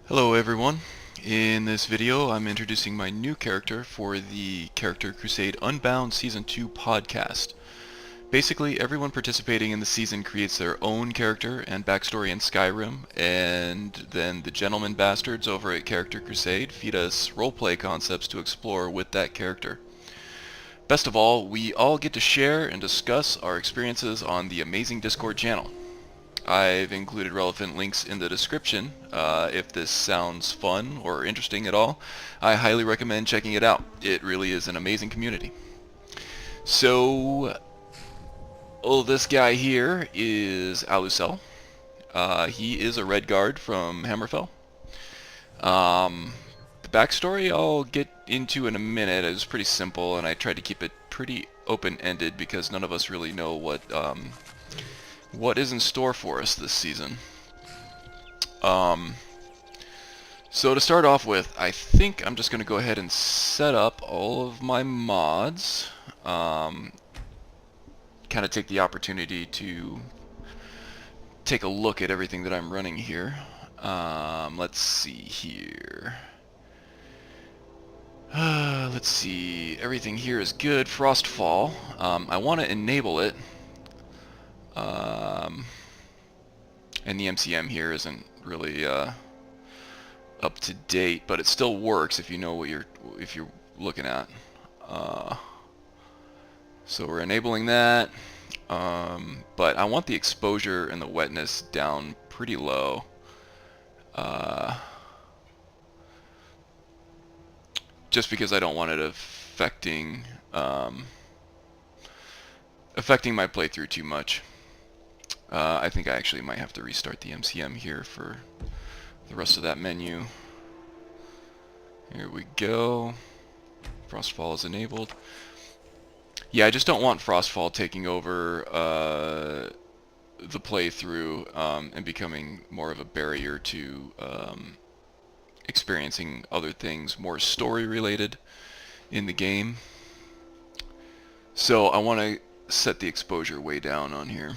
Hello everyone. In this video I'm introducing my new character for the Character Crusade Unbound Season 2 podcast. Basically, everyone participating in the season creates their own character and backstory in Skyrim, and then the gentleman bastards over at Character Crusade feed us roleplay concepts to explore with that character. Best of all, we all get to share and discuss our experiences on the amazing Discord channel. I've included relevant links in the description. If this sounds fun or interesting at all, I highly recommend checking it out. It really is an amazing community. So, this guy here is Alusell. He is a red guard from Hammerfell. The backstory I'll get into in a minute. It was pretty simple, and I tried to keep it pretty open-ended because none of us really know what is in store for us this season. So to start off with, I think I'm just going to go ahead and set up all of my mods. Kind of take the opportunity to take a look at everything that I'm running here. Let's see here. Let's see. Everything here is good. Frostfall. I want to enable it. And the MCM here isn't really up to date, but it still works if you know what you're looking at. So we're enabling that, but I want the exposure and the wetness down pretty low. Just because I don't want it affecting my playthrough too much. I think I actually might have to restart the MCM here for the rest of that menu. Here we go. Frostfall is enabled. Yeah, I just don't want Frostfall taking over the playthrough and becoming more of a barrier to experiencing other things more story related in the game. So I want to set the exposure way down on here.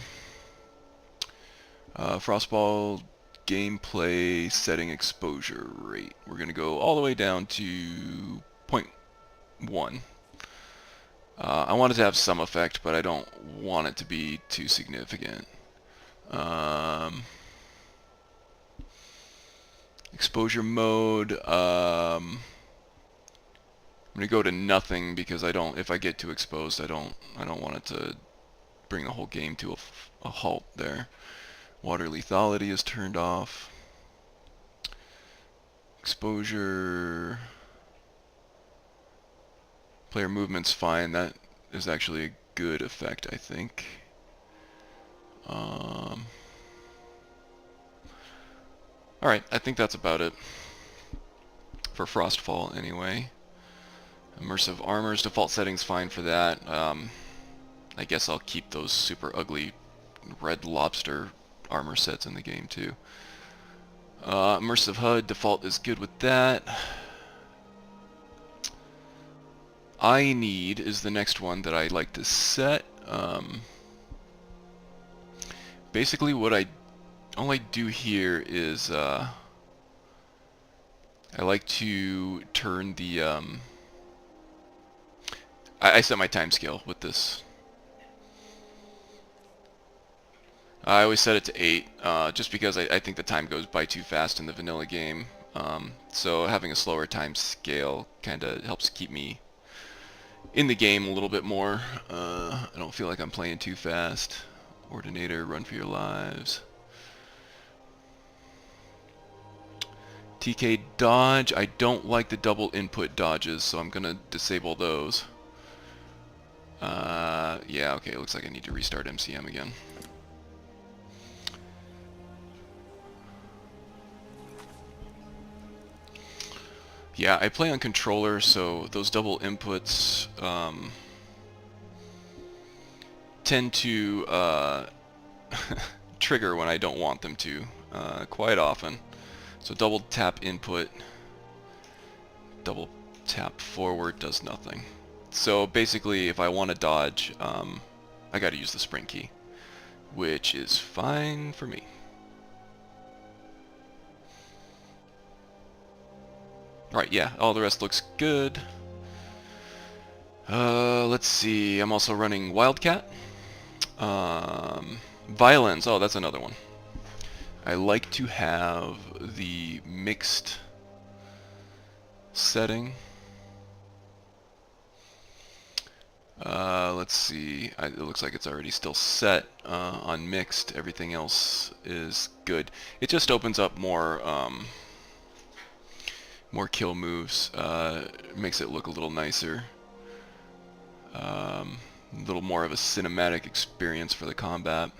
Frostfall gameplay setting exposure rate. We're going to go all the way down to 0.1. I want it to have some effect, but I don't want it to be too significant. Exposure mode. I'm going to go to nothing because if I get too exposed, I don't want it to bring the whole game to a halt there. Water lethality is turned off. Exposure. Player movement's fine. That is actually a good effect, I think. Alright, I think that's about it. For Frostfall, anyway. Immersive armors, default settings fine for that. I guess I'll keep those super ugly red lobster armor sets in the game too. Immersive HUD default is good with that. I need is the next one that I like to set. Basically what all I do here is I like to turn the I set my time scale with this. I always set it to 8, just because I think the time goes by too fast in the vanilla game. So having a slower time scale kind of helps keep me in the game a little bit more. I don't feel like I'm playing too fast. Ordinator, run for your lives. TK dodge, I don't like the double input dodges, so I'm gonna disable those. Yeah, okay, it looks like I need to restart MCM again. Yeah, I play on controller, so those double inputs tend to trigger when I don't want them to, quite often. So double tap input, double tap forward does nothing. So basically, if I want to dodge, I got to use the sprint key, which is fine for me. Right, yeah, all the rest looks good. Let's see, I'm also running Wildcat. Violins, oh, that's another one. I like to have the mixed setting. Let's see, it looks like it's already still set on mixed. Everything else is good. It just opens up more more kill moves, makes it look a little nicer. A little more of a cinematic experience for the combat.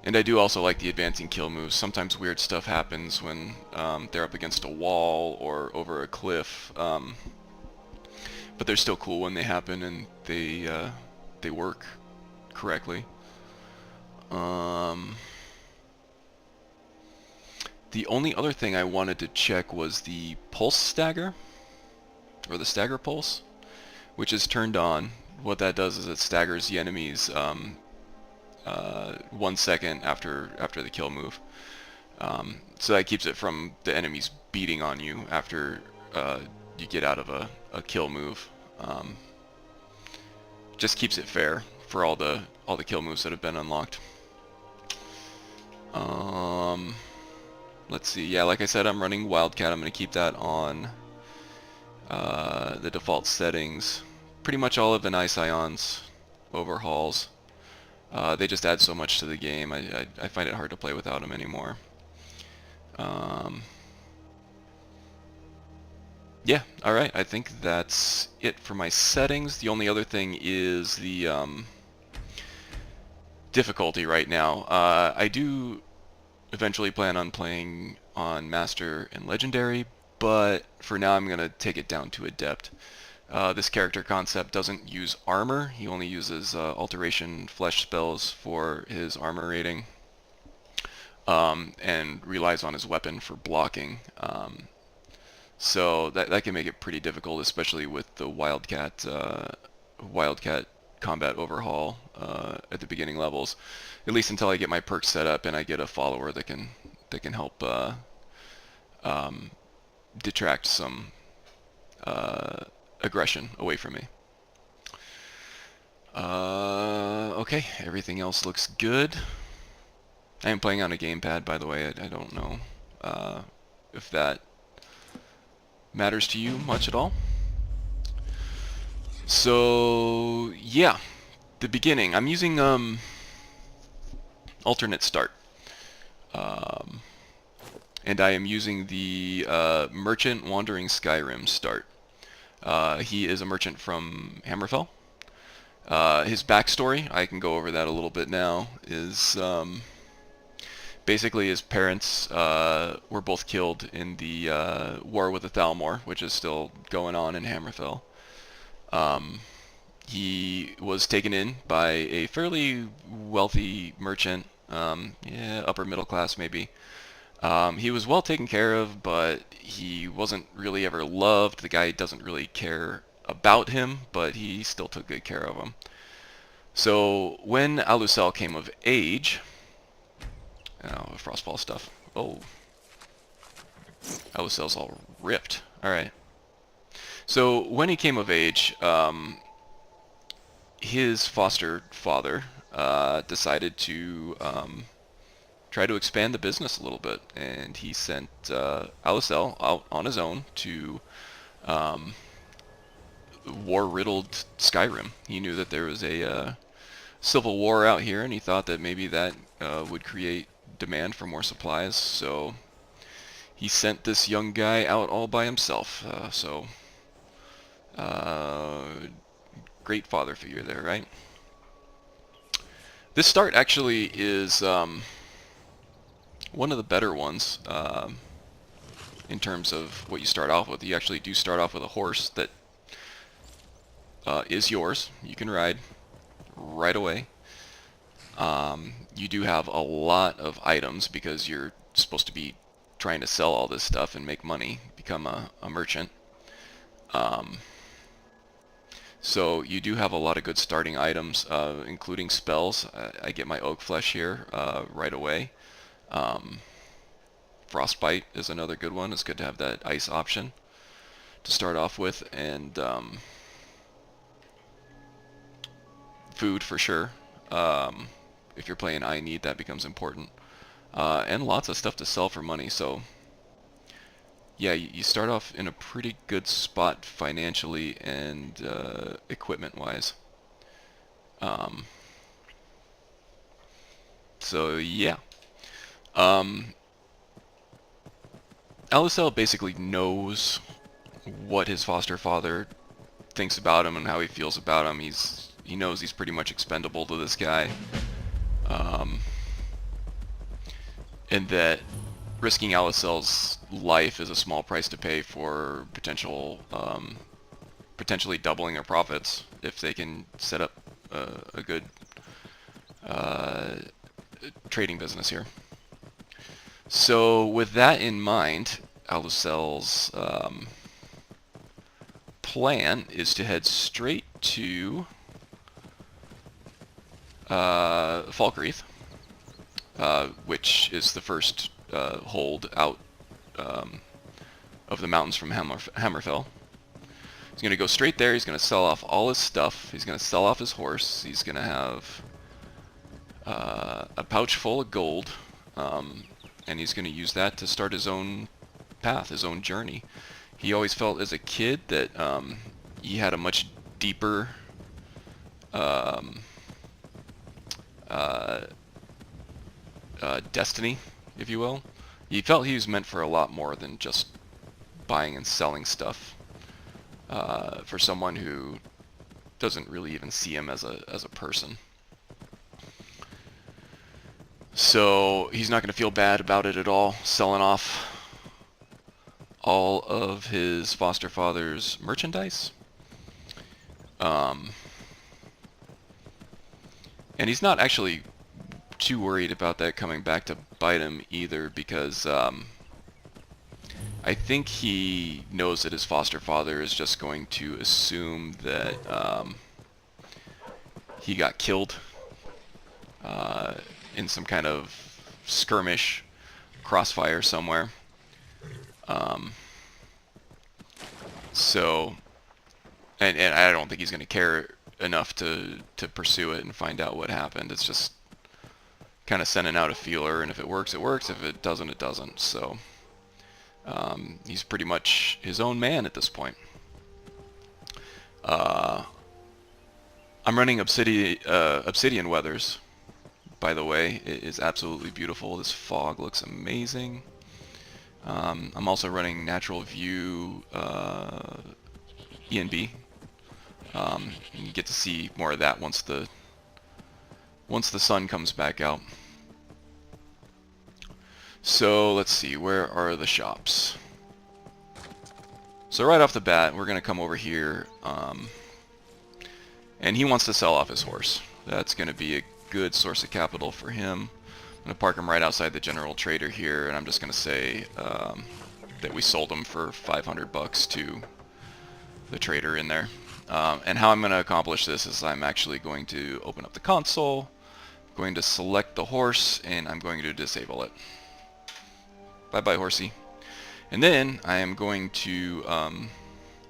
And I do also like the advancing kill moves. Sometimes weird stuff happens when they're up against a wall or over a cliff, but they're still cool when they happen and they work correctly. The only other thing I wanted to check was the pulse stagger, or the stagger pulse, which is turned on. What that does is it staggers the enemies 1 second after the kill move. So that keeps it from the enemies beating on you after you get out of a kill move. Just keeps it fair for all the kill moves that have been unlocked. Let's see. Yeah, like I said, I'm running Wildcat. I'm going to keep that on the default settings. Pretty much all of the Nice Ion's overhauls. They just add so much to the game. I find it hard to play without them anymore. Yeah, alright, I think that's it for my settings. The only other thing is the difficulty right now. I do eventually plan on playing on Master and Legendary, but for now I'm going to take it down to Adept. This character concept doesn't use armor. He only uses alteration flesh spells for his armor rating, and relies on his weapon for blocking. So that can make it pretty difficult, especially with the Wildcat combat overhaul at the beginning levels. At least until I get my perks set up and I get a follower that can help detract some aggression away from me. Okay, everything else looks good. I am playing on a gamepad, by the way. I don't know if that matters to you much at all. So yeah, the beginning. I'm using alternate start, and I am using the merchant wandering Skyrim start. He is a merchant from Hammerfell. His backstory, I can go over that a little bit now, is basically his parents were both killed in the war with the Thalmor, which is still going on in Hammerfell. He was taken in by a fairly wealthy merchant, yeah, upper middle class maybe. He was well taken care of, but he wasn't really ever loved. The guy doesn't really care about him, but he still took good care of him. So when Alusell came of age, frostfall stuff. Oh, Alusell's all ripped. All right. So when he came of age, his foster father decided to try to expand the business a little bit, and he sent Alusell out on his own to war-riddled Skyrim. He knew that there was a civil war out here, and he thought that maybe that would create demand for more supplies, so he sent this young guy out all by himself. Great father figure there, right? This start actually is one of the better ones in terms of what you start off with. You actually do start off with a horse that is yours. You can ride right away. You do have a lot of items because you're supposed to be trying to sell all this stuff and make money, become a merchant. So you do have a lot of good starting items, including spells. I get my oak flesh here right away. Frostbite is another good one. It's good to have that ice option to start off with, and food for sure. If you're playing I Need, that becomes important. And lots of stuff to sell for money, so yeah, you start off in a pretty good spot financially and equipment-wise. So yeah. Alusell basically knows what his foster father thinks about him and how he feels about him. He knows he's pretty much expendable to this guy. And that risking Alusell's life is a small price to pay for potentially doubling their profits if they can set up a good trading business here. So with that in mind, Alusell's plan is to head straight to Falkreath, which is the first hold out of the mountains from Hammerfell. He's going to go straight there. He's going to sell off all his stuff. He's going to sell off his horse. He's going to have a pouch full of gold, and he's going to use that to start his own path, his own journey. He always felt as a kid that he had a much deeper destiny, if you will. He felt he was meant for a lot more than just buying and selling stuff. For someone who doesn't really even see him as a person. So he's not going to feel bad about it at all, selling off all of his foster father's merchandise. And he's not actually too worried about that coming back to bite him either, because I think he knows that his foster father is just going to assume that he got killed in some kind of skirmish, crossfire somewhere. So, and I don't think he's going to care enough to pursue it and find out what happened. It's just kind of sending out a feeler, and if it works, it works. If it doesn't, it doesn't. So he's pretty much his own man at this point. I'm running Obsidian Weathers, by the way. It is absolutely beautiful. This fog looks amazing. I'm also running Natural View ENB. You get to see more of that once the sun comes back out. So let's see, where are the shops? So right off the bat, we're going to come over here, and he wants to sell off his horse. That's going to be a good source of capital for him. I'm going to park him right outside the general trader here, and I'm just going to say that we sold him for 500 bucks to the trader in there. And how I'm going to accomplish this is I'm actually going to open up the console, going to select the horse, and I'm going to disable it. Bye-bye, horsey. And then I am going to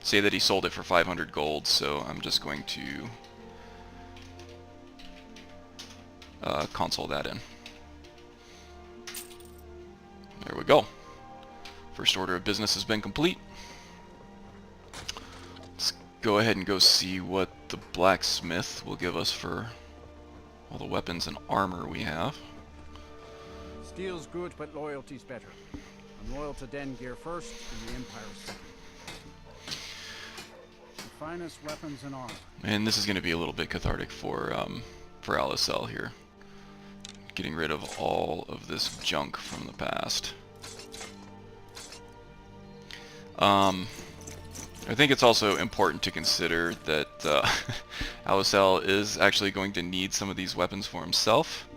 say that he sold it for 500 gold, so I'm just going to console that in. There we go. First order of business has been complete. Let's go ahead and go see what the blacksmith will give us for all the weapons and armor we have. Steel's good, but loyalty's better. I'm loyal to Den Gear first, and the Empire second. The finest weapons and armor. And this is going to be a little bit cathartic for Alusell here. Getting rid of all of this junk from the past. I think it's also important to consider that Alusell is actually going to need some of these weapons for himself.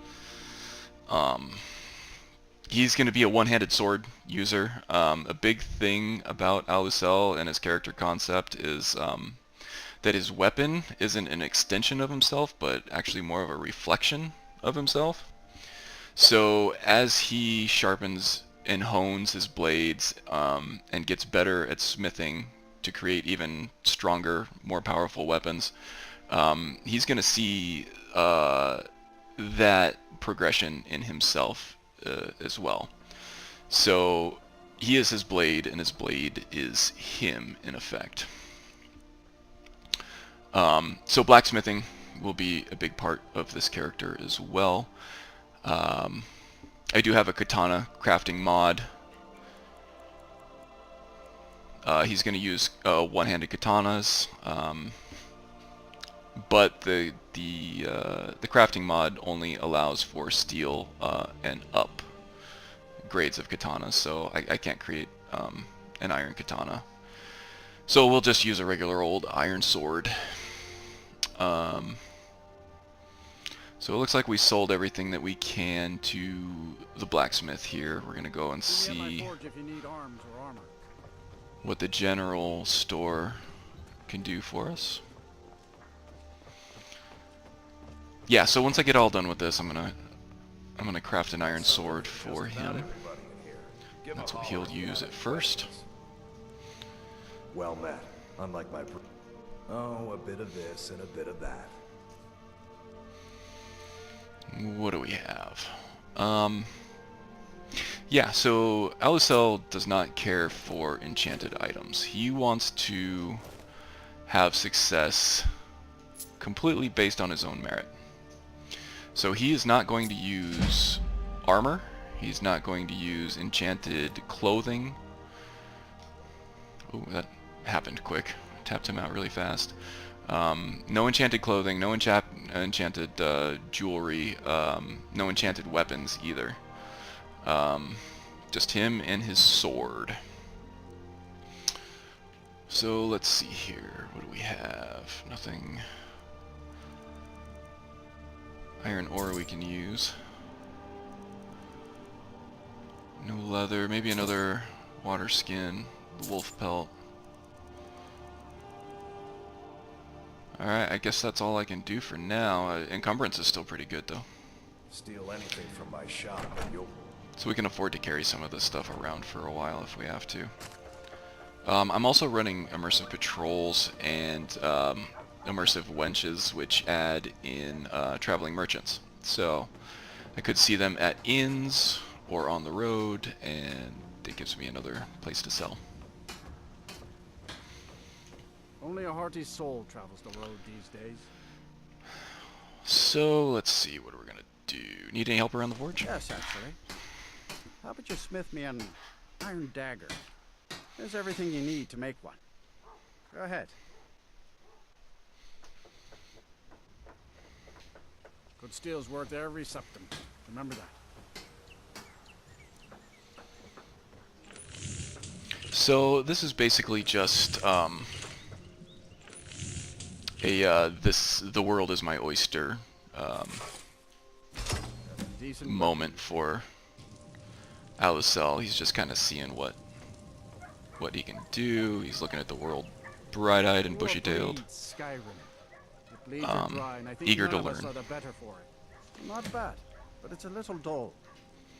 He's going to be a one-handed sword user. A big thing about Alusell and his character concept is that his weapon isn't an extension of himself, but actually more of a reflection of himself. So as he sharpens and hones his blades and gets better at smithing to create even stronger, more powerful weapons, he's going to see that progression in himself as well. So he is his blade, and his blade is him, in effect. So blacksmithing will be a big part of this character as well. I do have a katana crafting mod. He's going to use one-handed katanas, but the crafting mod only allows for steel and up grades of katanas, so I can't create an iron katana. So we'll just use a regular old iron sword. So it looks like we sold everything that we can to the blacksmith here. We're going to go and see what the general store can do for us. Yeah, so once I get all done with this, I'm gonna craft an iron sword for him. That's what he'll use at first. Well met. Unlike my a bit of this and a bit of that. What do we have? Yeah, so Alusell does not care for enchanted items. He wants to have success completely based on his own merit. So he is not going to use armor. He's not going to use enchanted clothing. Oh, that happened quick. Tapped him out really fast. No enchanted clothing, no enchanted jewelry, no enchanted weapons either. Just him and his sword. So let's see here. What do we have? Nothing. Iron ore we can use. No leather. Maybe another water skin. Wolf pelt. Alright, I guess that's all I can do for now. Encumbrance is still pretty good, though. Steal anything from my shop and you'll... So we can afford to carry some of this stuff around for a while if we have to. I'm also running immersive patrols and immersive wenches, which add in traveling merchants. So I could see them at inns or on the road, and it gives me another place to sell. Only a hearty soul travels the road these days. So let's see, what are we gonna do? Need any help around the forge? Yes, actually. How about you smith me an iron dagger? There's everything you need to make one. Go ahead. Good steel's worth every septim. Remember that. So this is basically just the world is my oyster moment for Alusell. He's just kind of seeing what he can do. He's looking at the world bright-eyed and bushy-tailed. Skyrim. The blades are dry, and I think Eager to none of us learn. are the better for it. Not bad, but it's a little dull.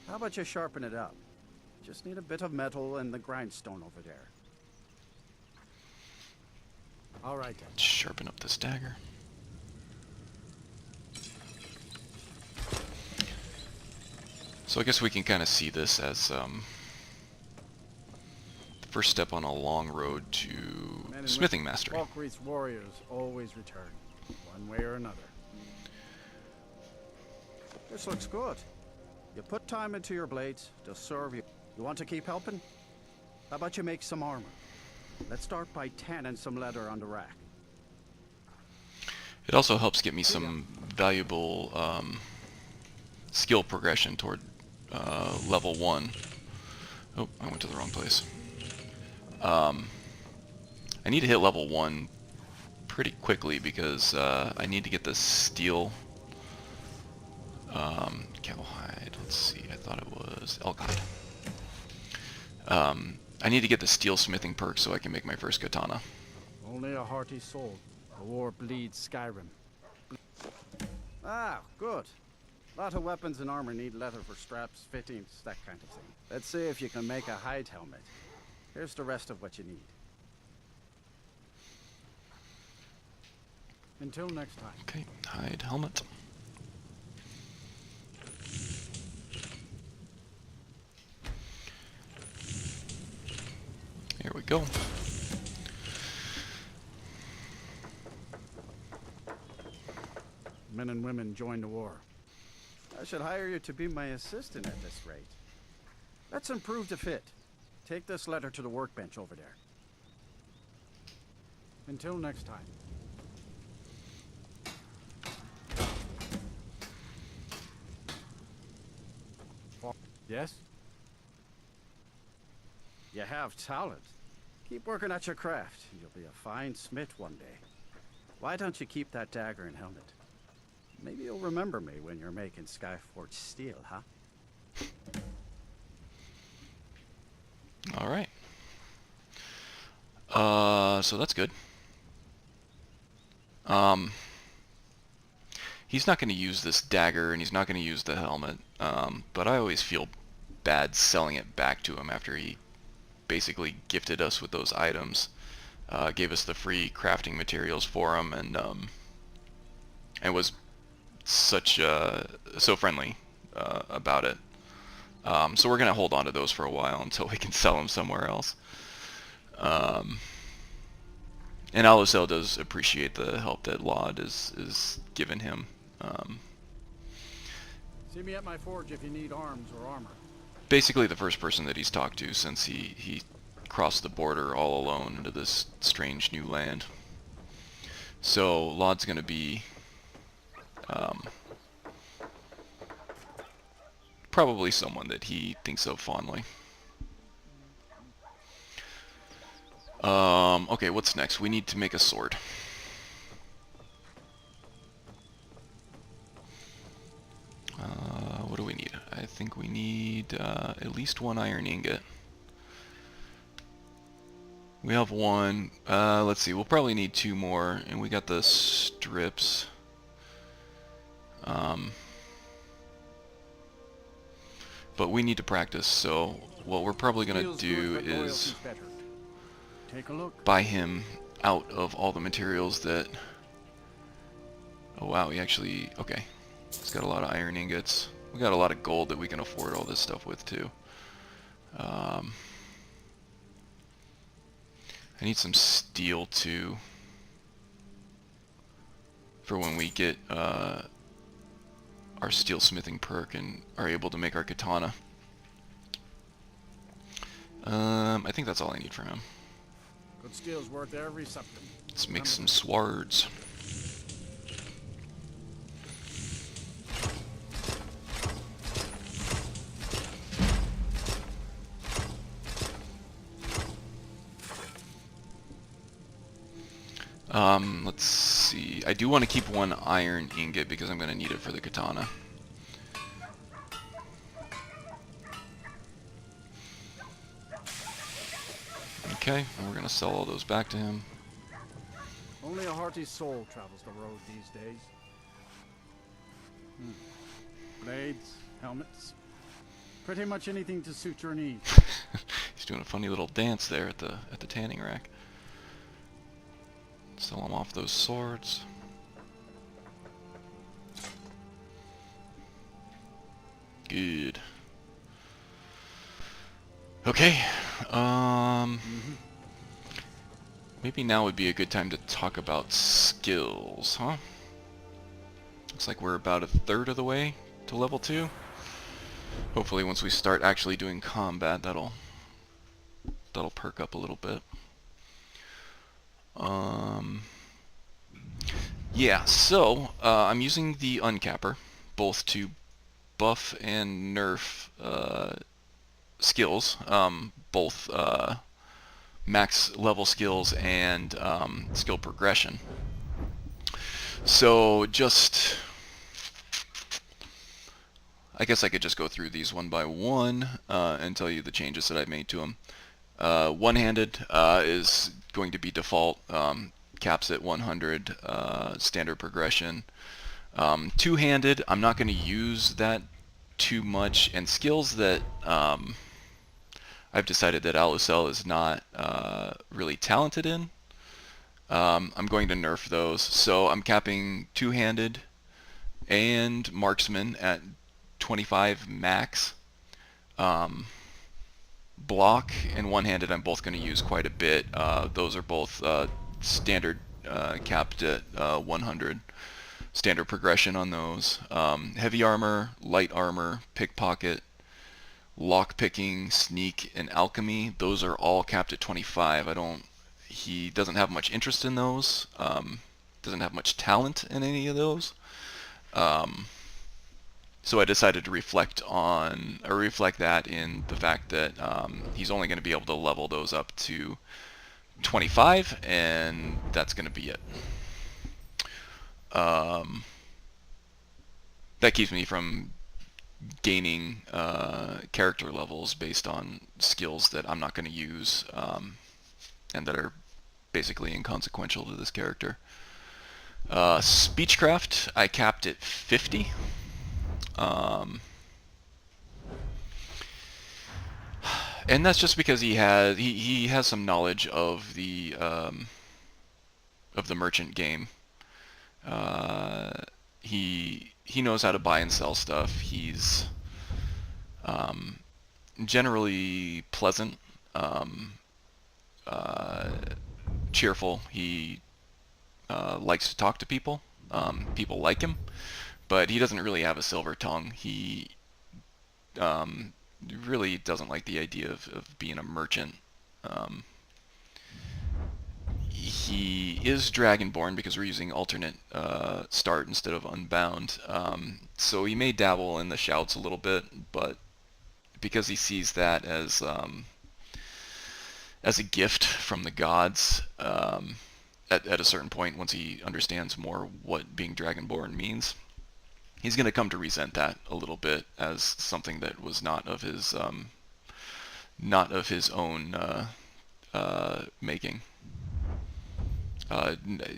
How about you sharpen it up? Just need a bit of metal and the grindstone over there. All right then. Sharpen up this dagger. So I guess we can kind of see this as the first step on a long road to smithing mastery. Falkreath's warriors always return, one way or another. This looks good. You put time into your blades, they'll serve you. You want to keep helping? How about you make some armor? Let's start by tanning some leather on the rack. It also helps get me some valuable skill progression toward level 1. Oh, I went to the wrong place. I need to hit level 1 pretty quickly because I need to get the steel cowhide. Let's see, I thought it was elk hide. I need to get the steel smithing perk so I can make my first katana. Only a hearty soul. The war bleeds Skyrim. Ah, good. A lot of weapons and armor need leather for straps, fittings, that kind of thing. Let's see if you can make a hide helmet. Here's the rest of what you need. Until next time. Okay, hide helmet. Here we go. Men and women join the war. I should hire you to be my assistant at this rate. Let's improve the fit. Take this letter to the workbench over there. Until next time. Yes? You have talent. Keep working at your craft. You'll be a fine smith one day. Why don't you keep that dagger and helmet? Maybe you'll remember me when you're making Skyforge steel, huh? All right. So that's good. He's not going to use this dagger, and he's not going to use the helmet. But I always feel bad selling it back to him after he basically gifted us with those items, gave us the free crafting materials for them, and was such so friendly about it. So we're going to hold on to those for a while until we can sell them somewhere else. And Alusell does appreciate the help that Laud is giving him. See me at my forge if you need arms or armor. Basically the first person that he's talked to since he crossed the border all alone into this strange new land. So Laud's going to be probably someone that he thinks of fondly. Okay, what's next? We need to make a sword. What do we need? I think we need at least one iron ingot. We have one. Let's see, we'll probably need two more, and we got the strips. But we need to practice, so what we're probably going to do is Take a look. buy him out of all the materials that... Oh wow, he actually... Okay. He's got a lot of iron ingots. We got a lot of gold that we can afford all this stuff with too. I need some steel too, for when we get our steelsmithing perk and are able to make our katana. I think that's all I need for him. Good steel's worth every something. Let's make some swords. Let's see. I do want to keep one iron ingot because I'm going to need it for the katana. Okay, and we're going to sell all those back to him. Only a hearty soul travels the road these days. Blades, helmets, pretty much anything to suit your needs. He's doing a funny little dance there at the tanning rack. Sell him off those swords. Good. Okay. Maybe now would be a good time to talk about skills, huh? Looks like we're about a third of the way to level 2. Hopefully once we start actually doing combat, that'll perk up a little bit. Yeah, so I'm using the uncapper both to buff and nerf skills, both max level skills and skill progression. So just, I guess I could just go through these one by one and tell you the changes that I've made to them. One-handed is going to be default, caps at 100, standard progression. Two-handed, I'm not going to use that too much, and skills that I've decided that Alusell is not really talented in, I'm going to nerf those. So I'm capping two-handed and marksman at 25 max. Block and one-handed I'm both going to use quite a bit. Those are both standard capped at 100. Standard progression on those. Heavy armor, light armor, pickpocket, lockpicking, sneak, and alchemy. Those are all capped at 25. He doesn't have much interest in those. Doesn't have much talent in any of those. So I decided to reflect that in the fact that he's only going to be able to level those up to 25, and that's going to be it. That keeps me from gaining character levels based on skills that I'm not going to use and that are basically inconsequential to this character. Speechcraft, I capped at 50. And that's just because he has some knowledge of the merchant game. He knows how to buy and sell stuff. He's generally pleasant, cheerful. He likes to talk to people. People like him, but he doesn't really have a silver tongue. He really doesn't like the idea of being a merchant. He is Dragonborn because we're using alternate start instead of Unbound. So he may dabble in the shouts a little bit, but because he sees that as a gift from the gods, at a certain point, once he understands more what being Dragonborn means, he's going to come to resent that a little bit as something that was not of his own making.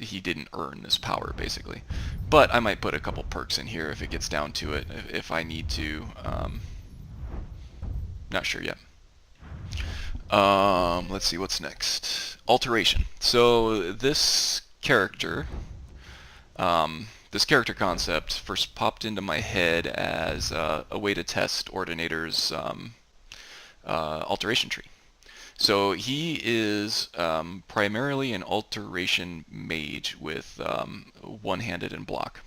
He didn't earn this power, basically. But I might put a couple perks in here if it gets down to it, if I need to. Not sure yet. Let's see, what's next? Alteration. So this character concept first popped into my head as a way to test Ordinator's alteration tree. So he is primarily an alteration mage with one-handed and block.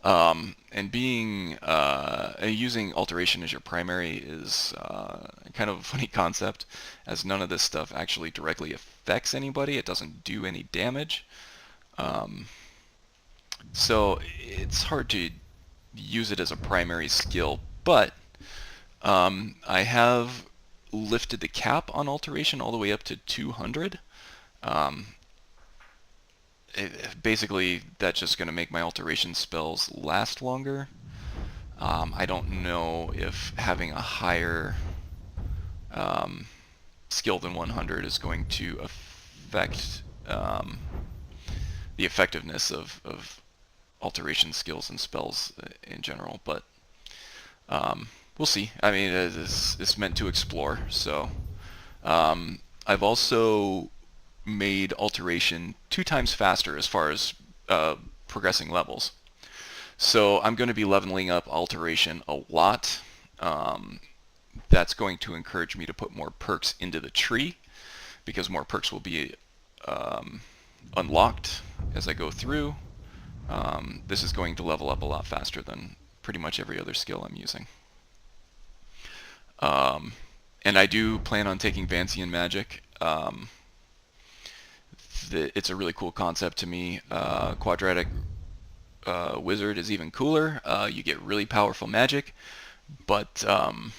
And being using alteration as your primary is kind of a funny concept, as none of this stuff actually directly affects anybody. It doesn't do any damage. So it's hard to use it as a primary skill, but I have lifted the cap on alteration all the way up to 200. Basically, that's just going to make my alteration spells last longer. I don't know if having a higher skill than 100 is going to affect the effectiveness of alteration skills and spells in general, but we'll see. I mean, it's meant to explore. So I've also made alteration 2 times faster as far as progressing levels. So I'm going to be leveling up alteration a lot. That's going to encourage me to put more perks into the tree, because more perks will be unlocked as I go through. This is going to level up a lot faster than pretty much every other skill I'm using. And I do plan on taking Vancian Magic. It's a really cool concept to me. Quadratic Wizard is even cooler. You get really powerful magic, but oh,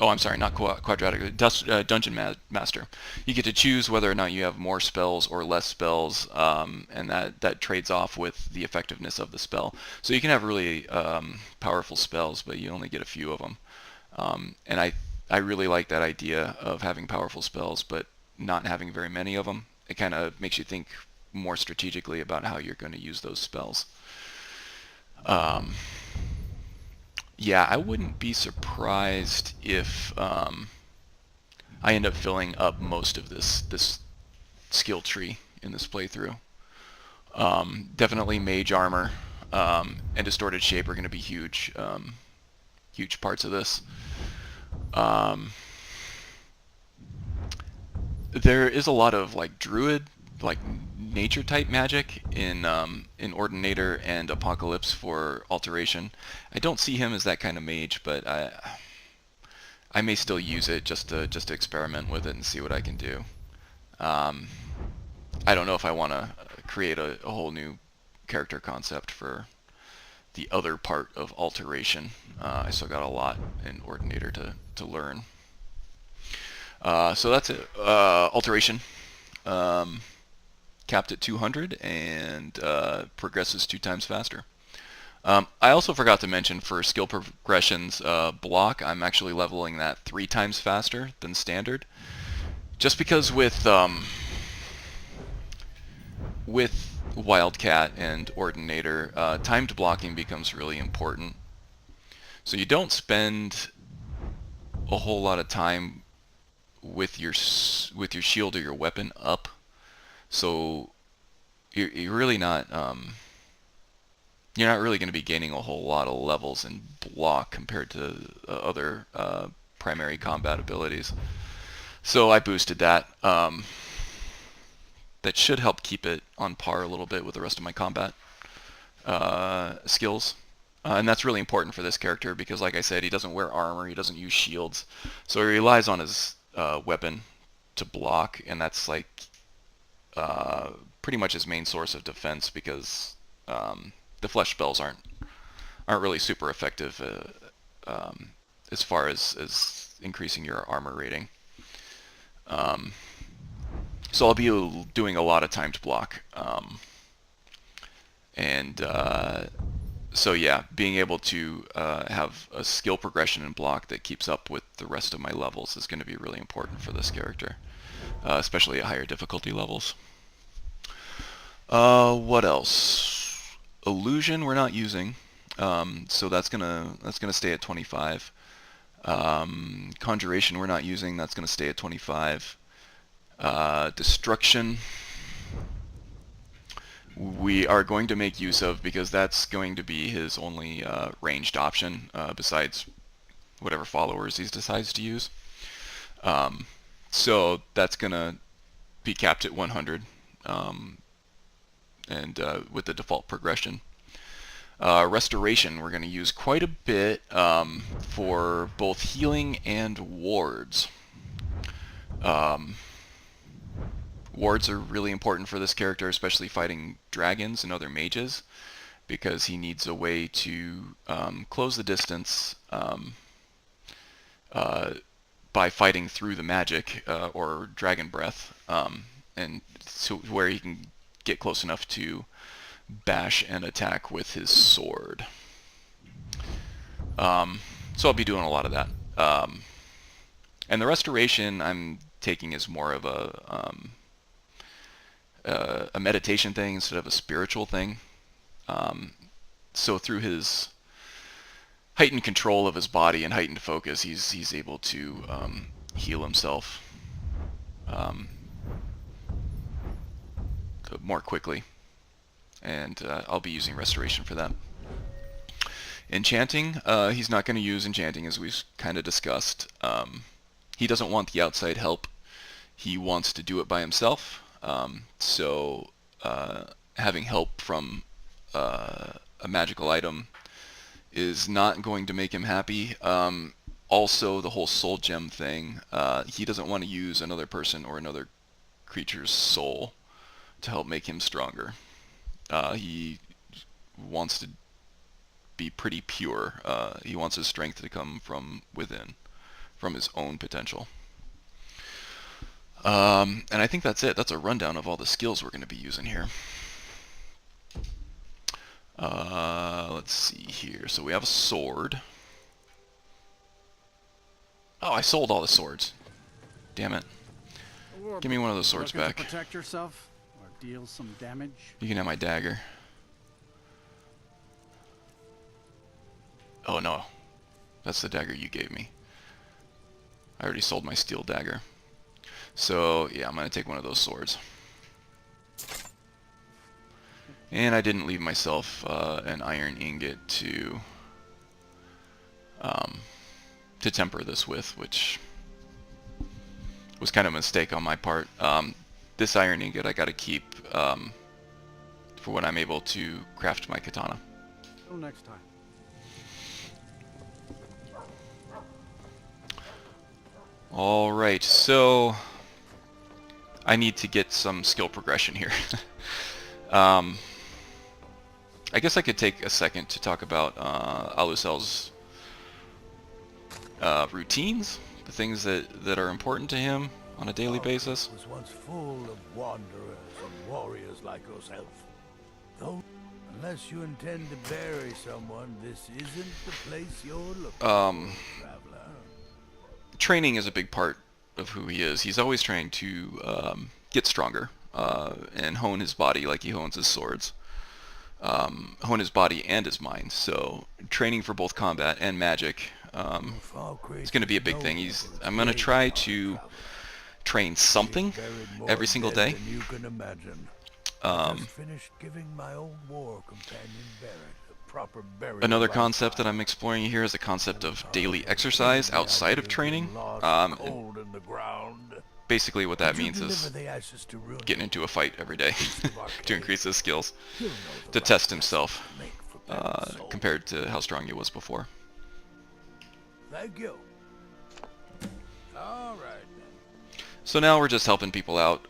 I'm sorry, not quadratic. Dungeon Master. You get to choose whether or not you have more spells or less spells, and that trades off with the effectiveness of the spell. So you can have really powerful spells, but you only get a few of them. And I really like that idea of having powerful spells, but not having very many of them. It kind of makes you think more strategically about how you're going to use those spells. Yeah, I wouldn't be surprised if I end up filling up most of this skill tree in this playthrough. Definitely mage armor and distorted shape are going to be huge, huge parts of this. There is a lot of like druid, like nature type magic in Ordinator and Apocalypse for alteration. I don't see him as that kind of mage, but I may still use it just to experiment with it and see what I can do. I don't know if I want to create a whole new character concept for the other part of alteration. I still got a lot in Ordinator to learn. So that's it. Alteration. Capped at 200 and progresses 2 times faster. I also forgot to mention for skill progressions block, I'm actually leveling that 3 times faster than standard. Just because with Wildcat and Ordinator, timed blocking becomes really important. So you don't spend a whole lot of time with your shield or your weapon up. So you're really not you're not really going to be gaining a whole lot of levels in block compared to other primary combat abilities. So I boosted that. That should help keep it on par a little bit with the rest of my combat skills. And that's really important for this character because, like I said, he doesn't wear armor, he doesn't use shields. So he relies on his weapon to block, and that's like pretty much his main source of defense because the flesh spells aren't really super effective as far as increasing your armor rating. So I'll be doing a lot of timed block, so yeah, being able to have a skill progression in block that keeps up with the rest of my levels is going to be really important for this character, especially at higher difficulty levels. What else? Illusion we're not using, so that's gonna stay at 25. Conjuration we're not using, that's gonna stay at 25. Destruction we are going to make use of because that's going to be his only ranged option besides whatever followers he decides to use. So that's gonna be capped at 100 and with the default progression. Restoration we're going to use quite a bit for both healing and wards. Wards are really important for this character, especially fighting dragons and other mages, because he needs a way to close the distance by fighting through the magic or dragon breath, and so where he can get close enough to bash and attack with his sword. So I'll be doing a lot of that. And the restoration I'm taking is more of a meditation thing instead of a spiritual thing. So through his heightened control of his body and heightened focus, he's able to heal himself more quickly. And I'll be using restoration for that. Enchanting, he's not going to use enchanting as we've kind of discussed. He doesn't want the outside help. He wants to do it by himself. So having help from a magical item is not going to make him happy. Also, the whole soul gem thing, he doesn't want to use another person or another creature's soul to help make him stronger. He wants to be pretty pure. He wants his strength to come from within, from his own potential. And I think that's it. That's a rundown of all the skills we're going to be using here. Let's see here. So we have a sword. Oh, I sold all the swords. Damn it. Give me one of those swords back. To protect yourself, or deal some damage? You can have my dagger. Oh no, that's the dagger you gave me. I already sold my steel dagger. So yeah, I'm gonna take one of those swords. And I didn't leave myself an iron ingot to temper this with, which was kind of a mistake on my part. This iron ingot I gotta keep for when I'm able to craft my katana. Till next time. Alright, so I need to get some skill progression here. I guess I could take a second to talk about Alusell's routines, the things that are important to him on a daily basis. Was once full of wanderers and warriors like yourself. Though, unless you intend to bury someone, this isn't the place you're looking for, traveler. Training is a big part of who he is. He's always trying to get stronger and hone his body like he hones his swords. Hone his body and his mind. So training for both combat and magic is going to be a big thing. I'm going to try to train something every single day. You can imagine. I just finished giving my old war companion Barrett a proper burial. Another concept that I'm exploring here is the concept of daily exercise outside of training. Cold in the ground. Basically what that means is getting into a fight every day to increase his skills, to test himself compared to how strong he was before. Thank you. All right. So now we're just helping people out.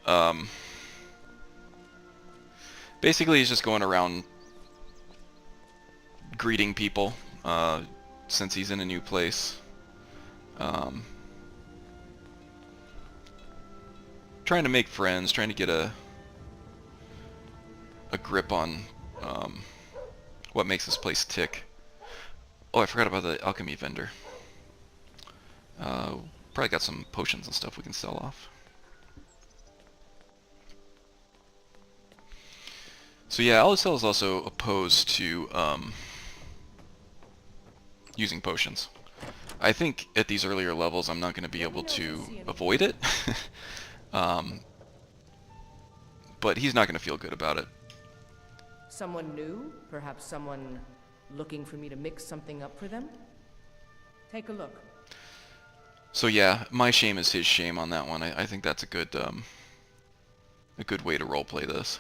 Basically he's just going around greeting people since he's in a new place. Trying to make friends, trying to get a grip on what makes this place tick. Oh, I forgot about the alchemy vendor. Probably got some potions and stuff we can sell off. So yeah, Alusell is also opposed to using potions. I think at these earlier levels I'm not going to be able to avoid it. But he's not going to feel good about it. Someone new? Perhaps someone looking for me to mix something up for them? Take a look. So yeah, my shame is his shame on that one. I think that's a good way to roleplay this.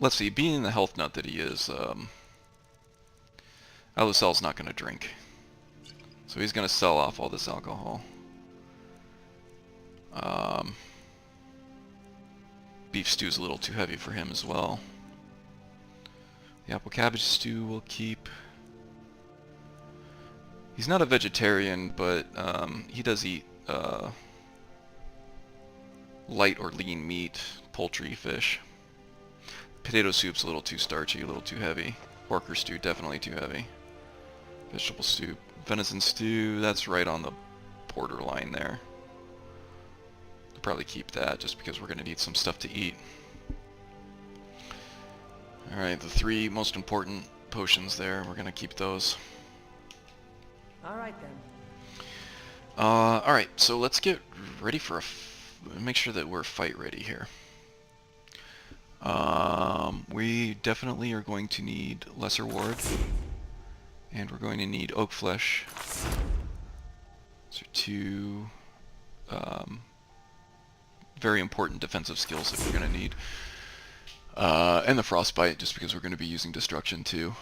Let's see, being the health nut that he is, Alusell's not going to drink. So he's going to sell off all this alcohol. Beef stew's a little too heavy for him as well. The apple cabbage stew we'll keep. He's not a vegetarian, but he does eat light or lean meat, poultry, fish. Potato soup's a little too starchy, a little too heavy. Porker stew, definitely too heavy. Vegetable stew. Venison stew, that's right on the borderline there. I'll probably keep that just because we're going to need some stuff to eat. Alright, the 3 most important potions there, we're going to keep those. Alright then. Alright, so let's get ready for make sure that we're fight ready here. We definitely are going to need Lesser Ward. And we're going to need Oak Flesh. These are 2 very important defensive skills that we're going to need. And the Frostbite, just because we're going to be using Destruction too.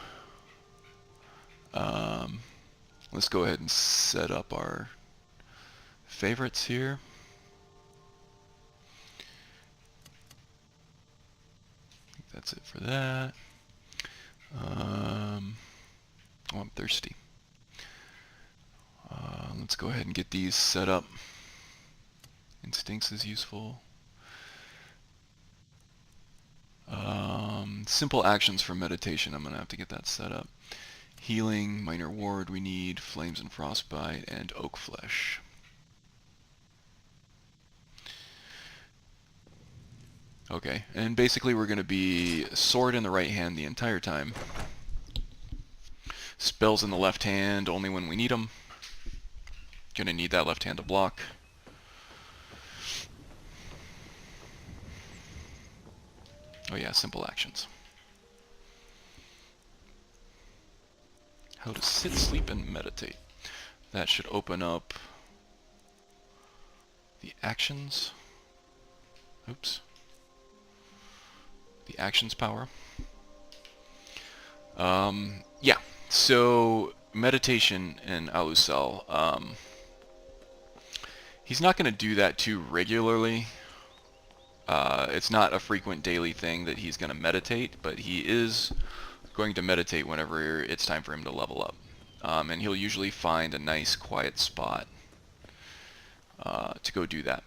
Let's go ahead and set up our favorites here. I think that's it for that. Oh, I'm thirsty. Let's go ahead and get these set up. Instincts is useful. Simple actions for meditation, I'm going to have to get that set up. Healing, minor ward we need, flames and frostbite, and oak flesh. Okay, and basically we're going to be sword in the right hand the entire time. Spells in the left hand only when we need them. Gonna need that left hand to block. Oh yeah, simple actions. How to sit, sleep, and meditate. That should open up the actions. Oops. The actions power. Yeah, so meditation in Alusell. He's not going to do that too regularly. It's not a frequent daily thing that he's going to meditate, but he is going to meditate whenever it's time for him to level up. And he'll usually find a nice quiet spot to go do that.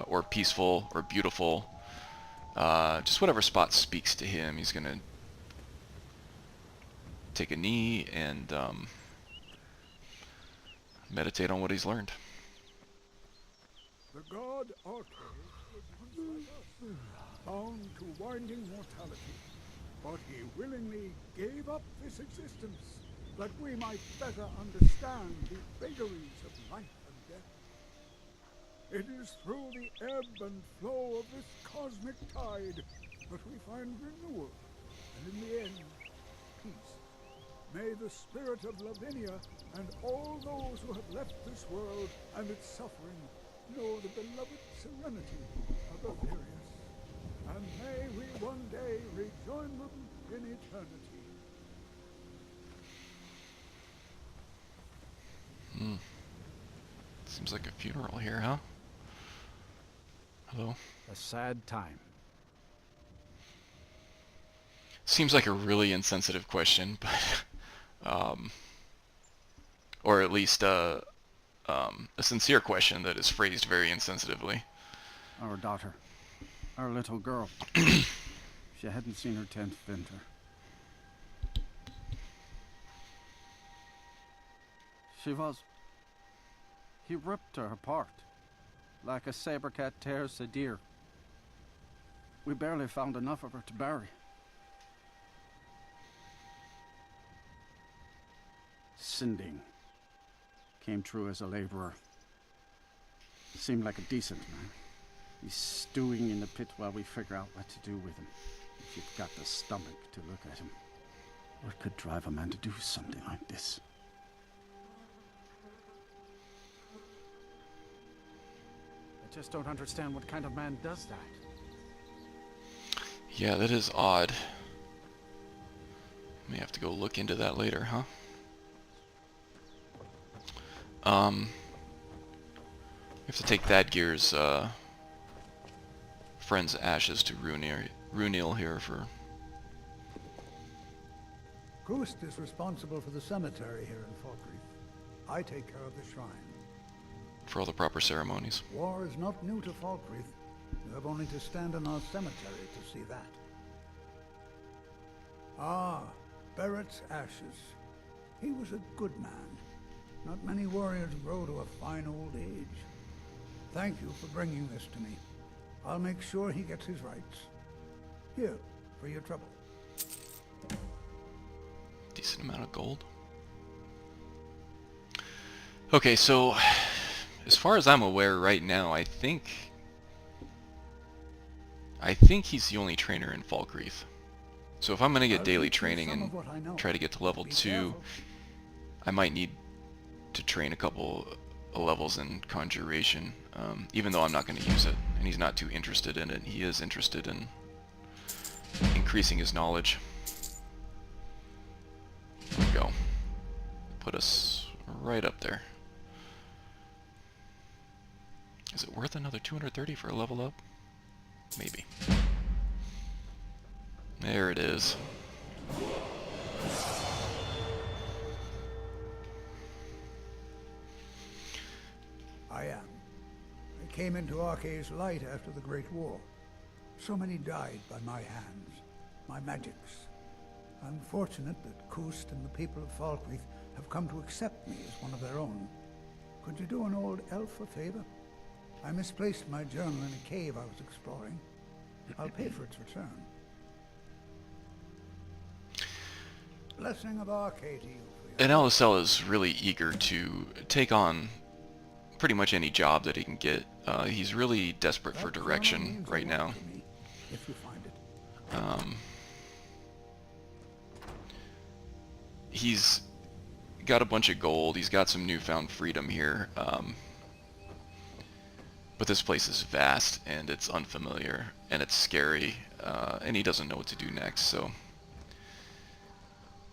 Or peaceful, or beautiful. Just whatever spot speaks to him. He's going to take a knee and meditate on what he's learned. The god Arcade was once like us, bound to winding mortality, but he willingly gave up this existence that we might better understand the vagaries of life and death. It is through the ebb and flow of this cosmic tide that we find renewal, and in the end, peace. May the spirit of Lavinia and all those who have left this world and its suffering know the beloved serenity of Aetherius, and may we one day rejoin them in eternity. Seems like a funeral here, huh? Hello? A sad time. Seems like a really insensitive question, but or at least a sincere question that is phrased very insensitively. Our daughter. Our little girl. She hadn't seen her 10th winter. She was... He ripped her apart, like a saber cat tears a deer. We barely found enough of her to bury. Sinding came through as a laborer. Seemed like a decent man. He's stewing in the pit while we figure out what to do with him. If you've got the stomach to look at him. What could drive a man to do something like this? I just don't understand what kind of man does that. Yeah, that is odd. May have to go look into that later, huh? We have to take Thadgear's friend's ashes to Runil here for... Gust is responsible for the cemetery here in Falkreath. I take care of the shrine. For all the proper ceremonies. War is not new to Falkreath. You have only to stand in our cemetery to see that. Ah, Barrett's ashes. He was a good man. Not many warriors grow to a fine old age. Thank you for bringing this to me. I'll make sure he gets his rights. Here, for your trouble. Decent amount of gold. Okay, so as far as I'm aware right now, I think he's the only trainer in Falkreath. So if I'm going to get daily training and try to get to level 2, I might need to train a couple of levels in Conjuration, even though I'm not going to use it, and he's not too interested in it. He is interested in increasing his knowledge. There we go. Put us right up there. Is it worth another 230 for a level up? Maybe. There it is. I am. I came into Arcade's light after the Great War. So many died by my hands, my magics. I'm fortunate that Kust and the people of Falkreath have come to accept me as one of their own. Could you do an old elf a favor? I misplaced my journal in a cave I was exploring. I'll pay for its return. Blessing of Arcade to you for And your... Alusell is really eager to take on pretty much any job that he can get. He's really desperate for That journal direction means a right lot now. to me, if you find it. He's got a bunch of gold. He's got some newfound freedom here. But this place is vast, and it's unfamiliar, and it's scary, and he doesn't know what to do next, so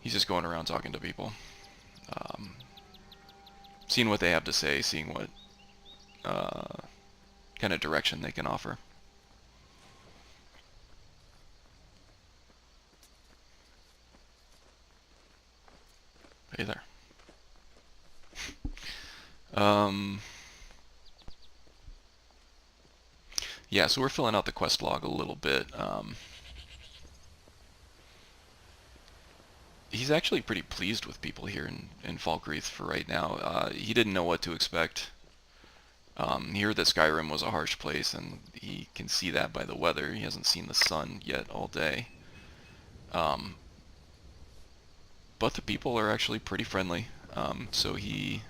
he's just going around talking to people. Seeing what they have to say, seeing what kind of direction they can offer. Hey there. Yeah, so we're filling out the quest log a little bit. He's actually pretty pleased with people here in Falkreath for right now. He didn't know what to expect. He heard that Skyrim was a harsh place, and he can see that by the weather. He hasn't seen the sun yet all day. But the people are actually pretty friendly, so he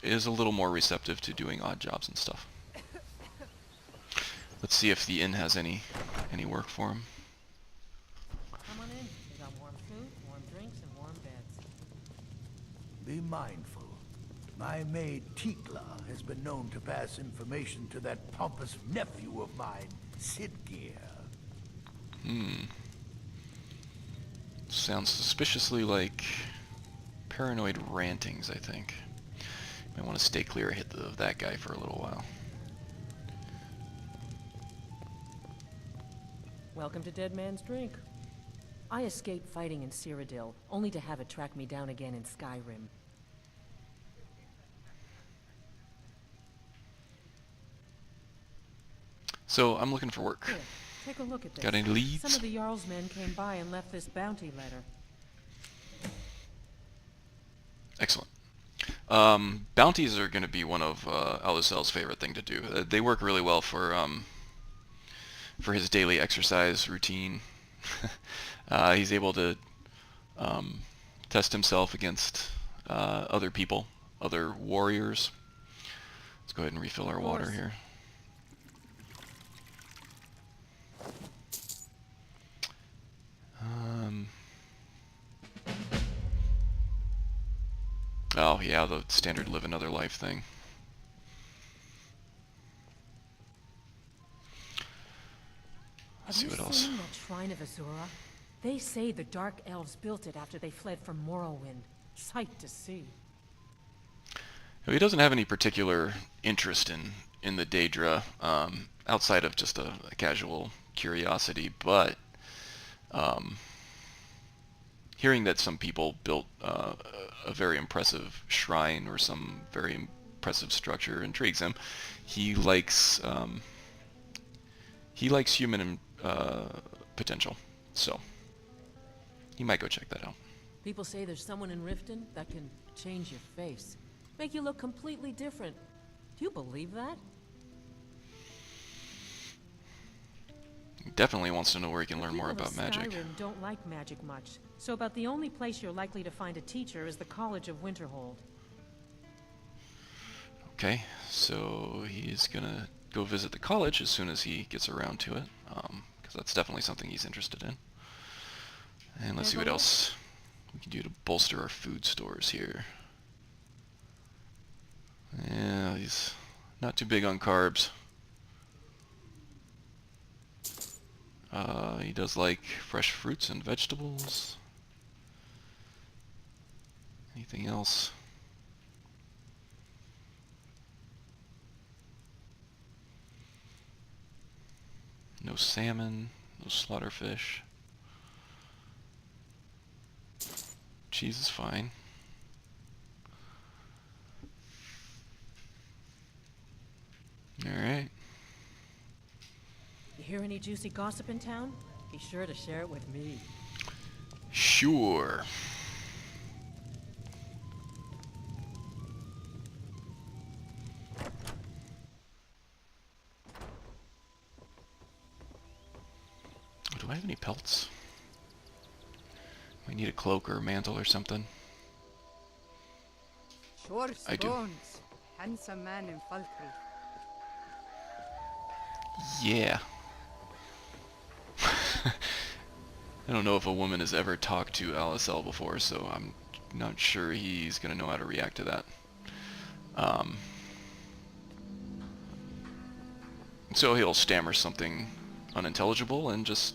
is a little more receptive to doing odd jobs and stuff. Let's see if the inn has any work for him. Come on in. We got warm food, warm drinks, and warm beds. Be mindful. My maid Tikla has been known to pass information to that pompous nephew of mine, Sidgeir. Sounds suspiciously like paranoid rantings, I think. Might want to stay clear of that guy for a little while. Welcome to Dead Man's Drink. I escaped fighting in Cyrodiil, only to have it track me down again in Skyrim. So, I'm looking for work. Here, take a look at this. Got any leads? Some of the Jarl's men came by and left this bounty letter. Excellent. Bounties are going to be one of Alusell's favorite thing to do. They work really well for his daily exercise routine. He's able to test himself against other people, other warriors. Let's go ahead and refill our water here. Oh yeah, the standard live another life thing. Let's see what else. Have you seen that Shrine of Azura? They say the Dark Elves built it after they fled from Morrowind. Sight to see. He doesn't have any particular interest in the Daedra, outside of just a casual curiosity, but hearing that some people built a very impressive shrine or some very impressive structure intrigues him. He likes human potential, so he might go check that out. People say there's someone in Riften that can change your face, make you look completely different. Do you believe that? He definitely wants to know where he can learn more People about of magic. Skyrim don't like magic much, so about the only place you're likely to find a teacher is the College of Winterhold. Okay, so he's gonna go visit the college as soon as he gets around to it, because that's definitely something he's interested in. And let's see what else we can do to bolster our food stores here. Yeah, he's not too big on carbs. He does like fresh fruits and vegetables. Anything else? No salmon, no slaughter fish. Cheese is fine. Alright. You hear any juicy gossip in town? Be sure to share it with me. Sure. Do I have any pelts? I need a cloak or a mantle or something. Sure I do. stones. Handsome man in Falkreath. Yeah. I don't know if a woman has ever talked to Alusell before, so I'm not sure he's going to know how to react to that. So he'll stammer something unintelligible and just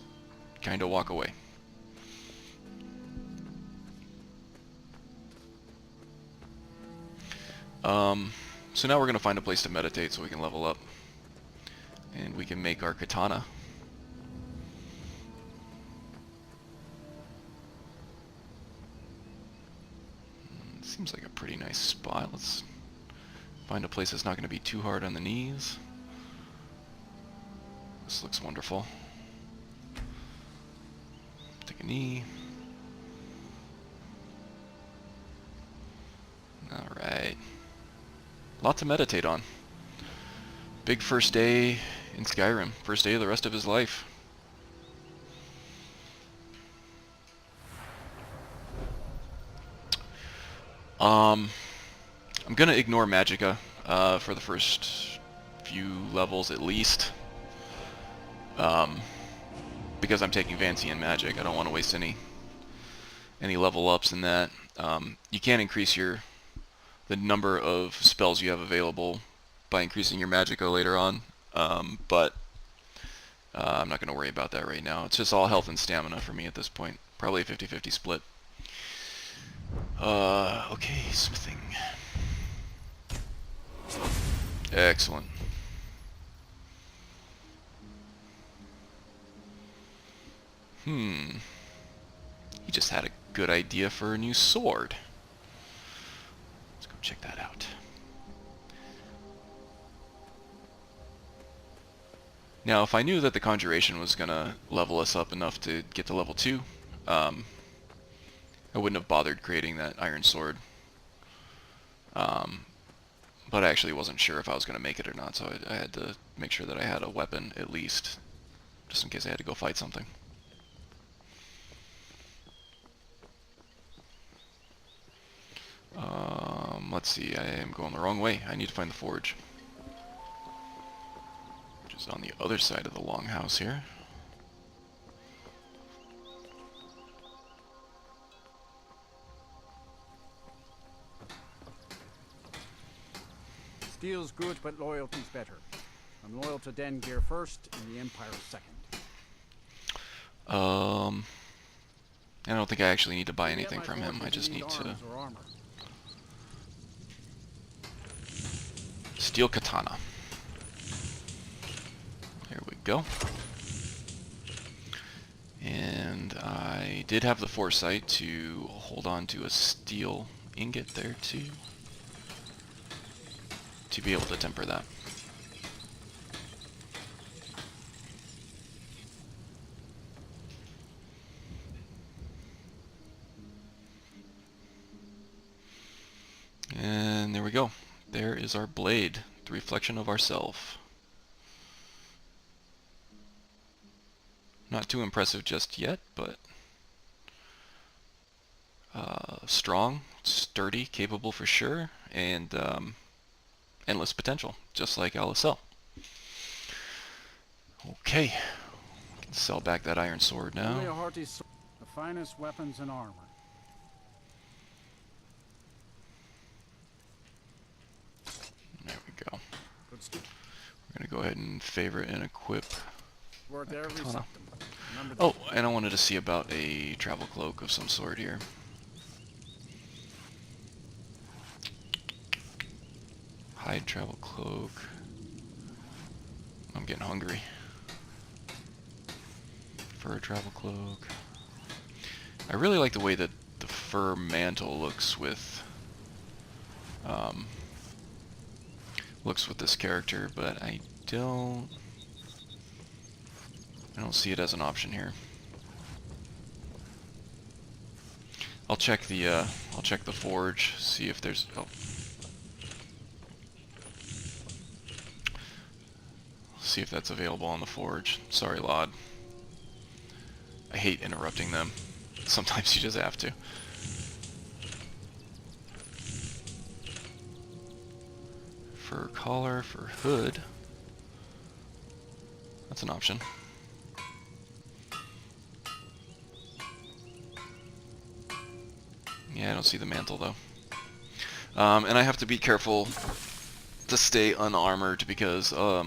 kind of walk away. So now we're going to find a place to meditate so we can level up. And we can make our katana. Seems like a pretty nice spot. Let's find a place that's not going to be too hard on the knees. This looks wonderful. Take a knee. Alright. Lot to meditate on. Big first day in Skyrim. First day of the rest of his life. I'm gonna ignore Magicka for the first few levels at least. Because I'm taking Vancian magic. I don't want to waste any level ups in that. You can increase the number of spells you have available by increasing your Magicka later on, but I'm not going to worry about that right now. It's just all health and stamina for me at this point. Probably a 50-50 split. Okay, smithing. Excellent. He just had a good idea for a new sword. Let's go check that out. Now, if I knew that the Conjuration was gonna level us up enough to get to level 2, I wouldn't have bothered creating that iron sword. But I actually wasn't sure if I was gonna make it or not, so I had to make sure that I had a weapon at least, just in case I had to go fight something. Let's see, I am going the wrong way. I need to find the forge, which is on the other side of the longhouse here. Steel's good, but loyalty's better. I'm loyal to Dengear first, and the Empire second. I don't think I actually need to buy anything from him. I just need to steel katana. There we go. And I did have the foresight to hold on to a steel ingot there too, to be able to temper that. And there we go. There is our blade, the reflection of ourself. Not too impressive just yet, but strong, sturdy, capable for sure, and endless potential, just like Alusell. Okay, we can sell back that iron sword now. Only a hearty sword, the finest weapons and armor. There we go. Good stuff. We're going to go ahead and favorite and equip. Worth every katana. septim. Remember that. Oh, and I wanted to see about a travel cloak of some sort here. Hide travel cloak. I'm getting hungry. Fur travel cloak. I really like the way that the fur mantle looks with this character, but I don't see it as an option here. I'll check the forge, see if there's see if that's available on the forge. Sorry, Lod. I hate interrupting them. Sometimes you just have to. Fur collar, for hood. That's an option. Yeah, I don't see the mantle though. And I have to be careful to stay unarmored because a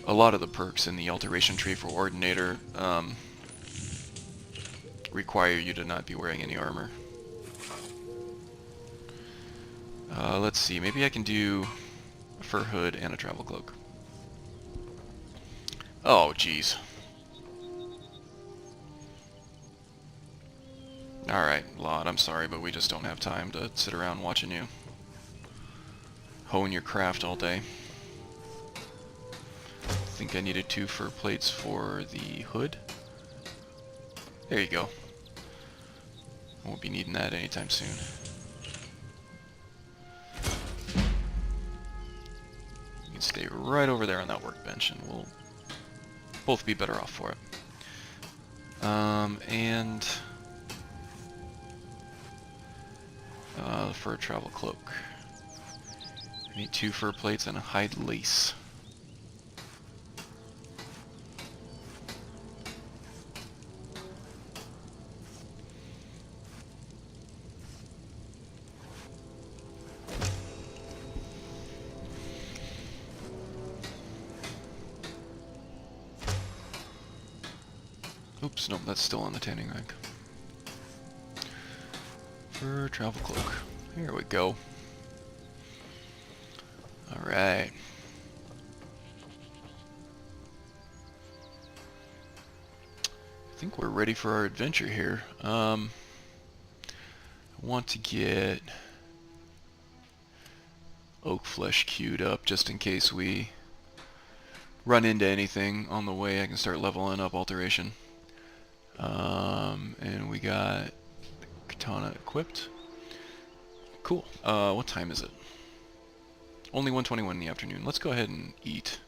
lot of the perks in the alteration tree for Ordinator require you to not be wearing any armor. Let's see, maybe I can do a fur hood and a travel cloak. Oh, jeez. Alright, Lod, I'm sorry, but we just don't have time to sit around watching you hone your craft all day. I think I needed 2 fur plates for the hood. There you go. I won't be needing that anytime soon. You can stay right over there on that workbench and we'll both be better off for it. And fur travel cloak. I need 2 fur plates and a hide lace. Oops, nope, that's still on the tanning rack. Fur travel cloak. Here we go. Alright. I think we're ready for our adventure here. I want to get oak flesh queued up just in case we run into anything on the way. I can start leveling up alteration. And we got katana equipped. Cool. What time is it? Only 1:21 in the afternoon. Let's go ahead and eat.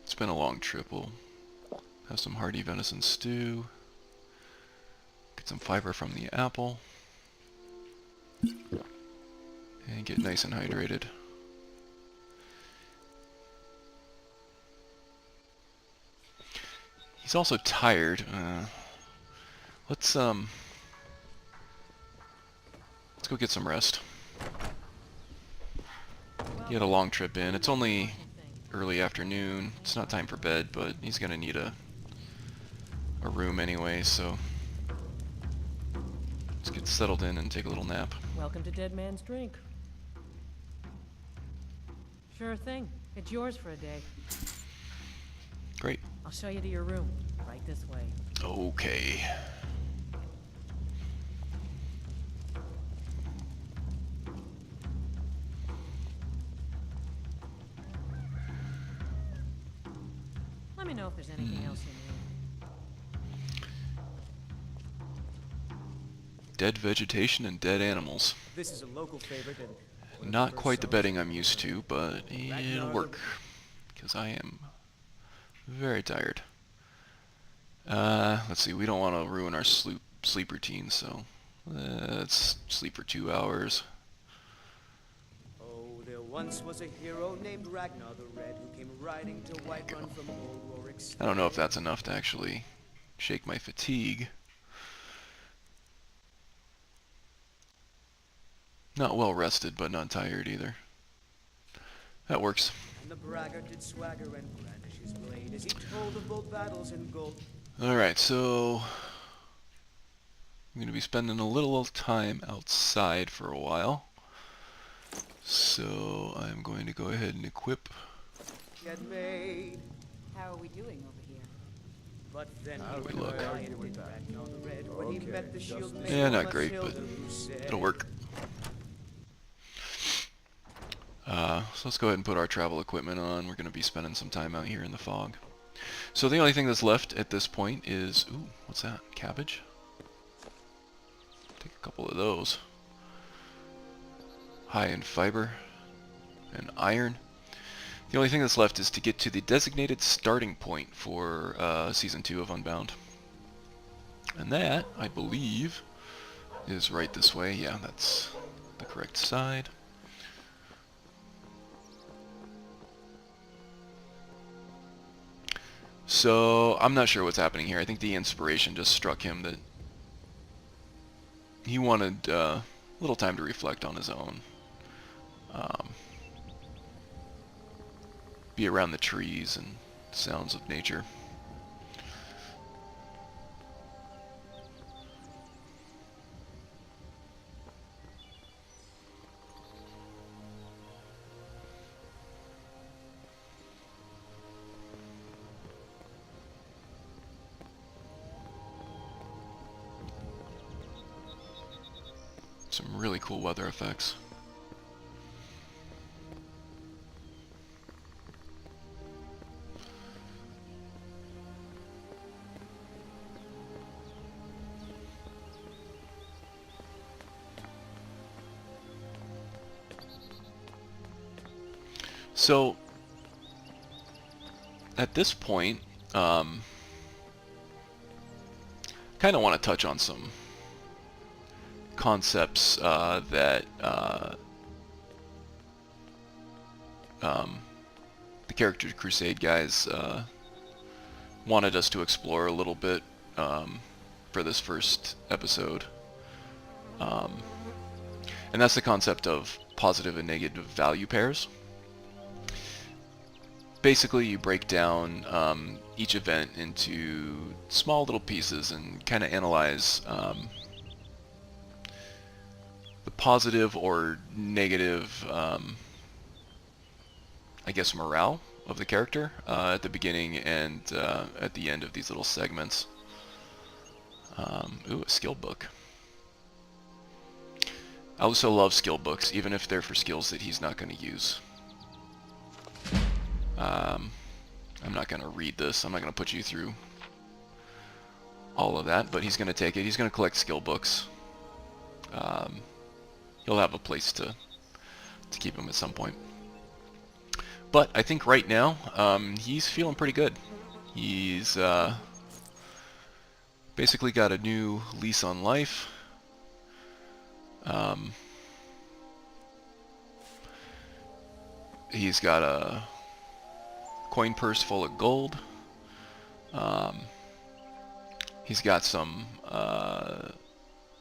It's been a long trip. We'll have some hearty venison stew. Get some fiber from the apple. And get nice and hydrated. He's also tired. Let's go get some rest. He had a long trip in. It's only early afternoon. It's not time for bed, but he's gonna need a room anyway, so let's get settled in and take a little nap. Welcome to Dead Man's Drink. Sure thing. It's yours for a day. Great. I'll show you to your room. Right this way. Okay. Let me know if there's anything else you need. Dead vegetation and dead animals. This is a local favorite and Not quite the bedding I'm used to, but it'll work. Because I am very tired. Let's see, we don't want to ruin our sleep routine, so let's sleep for 2 hours. oh, there once was a hero named Ragnar the Red who came riding to Whiterun from Ulrich. I don't know if that's enough to actually shake my fatigue. Not well rested, but not tired either. That works. And the braggart did swagger and brandish his blade as he told of bold battles and gold. Alright, so I'm going to be spending a little time outside for a while. So I'm going to go ahead and equip. Get made. How are we doing over here? But then How he do we went look? Ryan did Ragnar the Red when he met the shield maiden Yeah, not on great, Matilda, but who said, it'll work. So let's go ahead and put our travel equipment on. We're going to be spending some time out here in the fog. So the only thing that's left at this point is, ooh, what's that? Cabbage? Take a couple of those. High in fiber and iron. The only thing that's left is to get to the designated starting point for Season 2 of Unbound. And that, I believe, is right this way. Yeah, that's the correct side. So, I'm not sure what's happening here. I think the inspiration just struck him that he wanted a little time to reflect on his own. Be around the trees and sounds of nature. Some really cool weather effects. So, at this point, kind of want to touch on some concepts that the Character Crusade guys wanted us to explore a little bit for this first episode. And that's the concept of positive and negative value pairs. Basically, you break down each event into small little pieces and kind of analyze the positive or negative, I guess, morale of the character at the beginning and at the end of these little segments. Ooh, a skill book. Alusell loves skill books, even if they're for skills that he's not going to use. I'm not going to read this. I'm not going to put you through all of that, but he's going to take it. He's going to collect skill books. He'll have a place to keep them at some point. But I think right now, he's feeling pretty good. He's basically got a new lease on life. He's got a coin purse full of gold. He's got some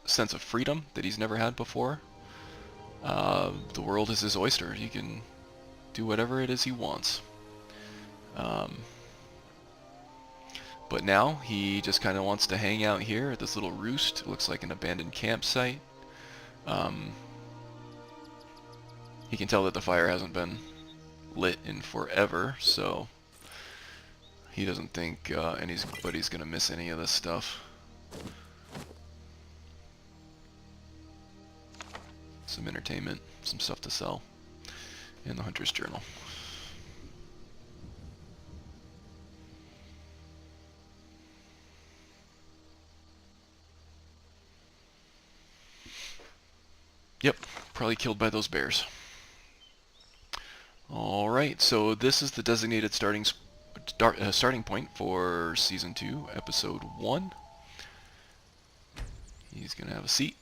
sense of freedom that he's never had before. The world is his oyster. He can do whatever it is he wants. But now he just kind of wants to hang out here at this little roost. It looks like an abandoned campsite. He can tell that the fire hasn't been lit in forever, so he doesn't think anybody's gonna miss any of this stuff. Some entertainment, some stuff to sell, and the Hunter's Journal. Yep, probably killed by those bears. Alright, so this is the designated starting point for Season 2, Episode 1. He's going to have a seat.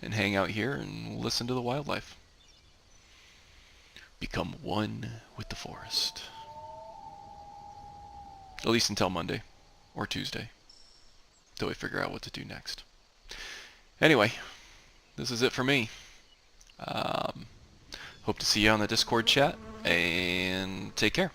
And hang out here and listen to the wildlife. Become one with the forest. At least until Monday or Tuesday, till we figure out what to do next. Anyway, this is it for me. Hope to see you on the Discord chat, and take care.